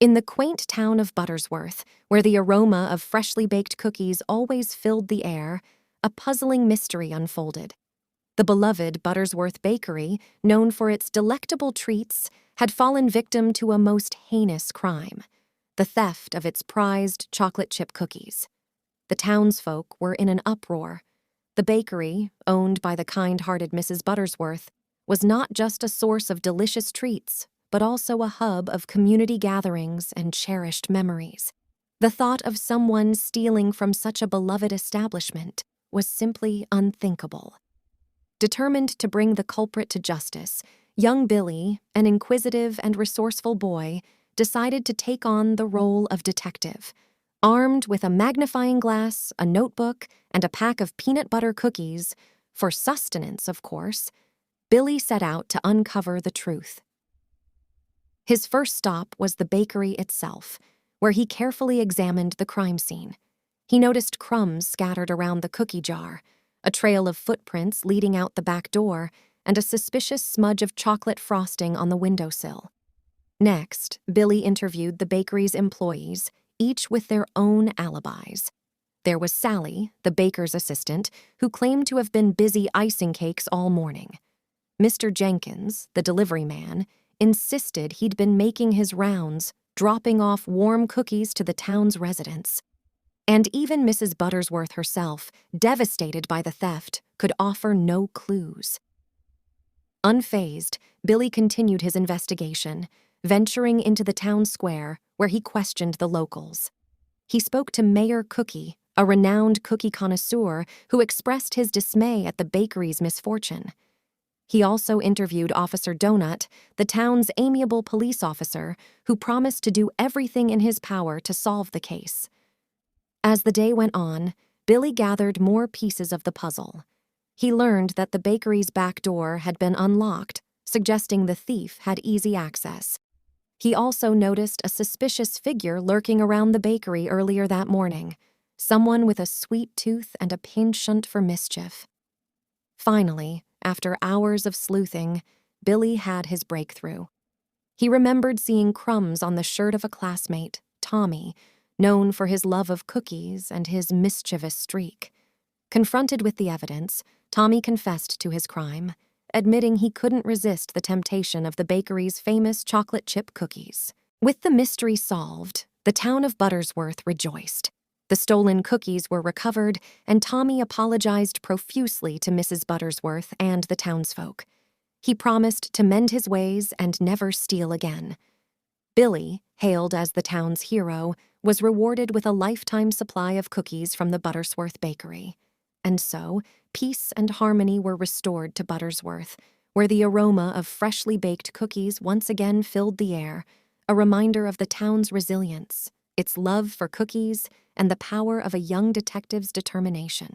In the quaint town of Buttersworth, where the aroma of freshly baked cookies always filled the air, a puzzling mystery unfolded. The beloved Buttersworth Bakery, known for its delectable treats, had fallen victim to a most heinous crime: the theft of its prized chocolate chip cookies. The townsfolk were in an uproar. The bakery, owned by the kind-hearted Mrs. Buttersworth, was not just a source of delicious treats, but also a hub of community gatherings and cherished memories. The thought of someone stealing from such a beloved establishment was simply unthinkable. Determined to bring the culprit to justice, young Billy, an inquisitive and resourceful boy, decided to take on the role of detective. Armed with a magnifying glass, a notebook, and a pack of peanut butter cookies, for sustenance, of course, Billy set out to uncover the truth. His first stop was the bakery itself, where he carefully examined the crime scene. He noticed crumbs scattered around the cookie jar, a trail of footprints leading out the back door, and a suspicious smudge of chocolate frosting on the windowsill. Next, Billy interviewed the bakery's employees, each with their own alibis. There was Sally, the baker's assistant, who claimed to have been busy icing cakes all morning. Mr. Jenkins, the delivery man, insisted he'd been making his rounds, dropping off warm cookies to the town's residents. And even Mrs. Buttersworth herself, devastated by the theft, could offer no clues. Unfazed, Billy continued his investigation, venturing into the town square, where he questioned the locals. He spoke to Mayor Cookie, a renowned cookie connoisseur who expressed his dismay at the bakery's misfortune. He also interviewed Officer Donut, the town's amiable police officer, who promised to do everything in his power to solve the case. As the day went on, Billy gathered more pieces of the puzzle. He learned that the bakery's back door had been unlocked, suggesting the thief had easy access. He also noticed a suspicious figure lurking around the bakery earlier that morning, someone with a sweet tooth and a penchant for mischief. Finally, after hours of sleuthing, Billy had his breakthrough. He remembered seeing crumbs on the shirt of a classmate, Tommy, known for his love of cookies and his mischievous streak. Confronted with the evidence, Tommy confessed to his crime, admitting he couldn't resist the temptation of the bakery's famous chocolate chip cookies. With the mystery solved, the town of Buttersworth rejoiced. The stolen cookies were recovered, and Tommy apologized profusely to Mrs. Buttersworth and the townsfolk. He promised to mend his ways and never steal again. Billy, hailed as the town's hero, was rewarded with a lifetime supply of cookies from the Buttersworth Bakery. And so, peace and harmony were restored to Buttersworth, where the aroma of freshly baked cookies once again filled the air, a reminder of the town's resilience, its love for cookies, and the power of a young detective's determination.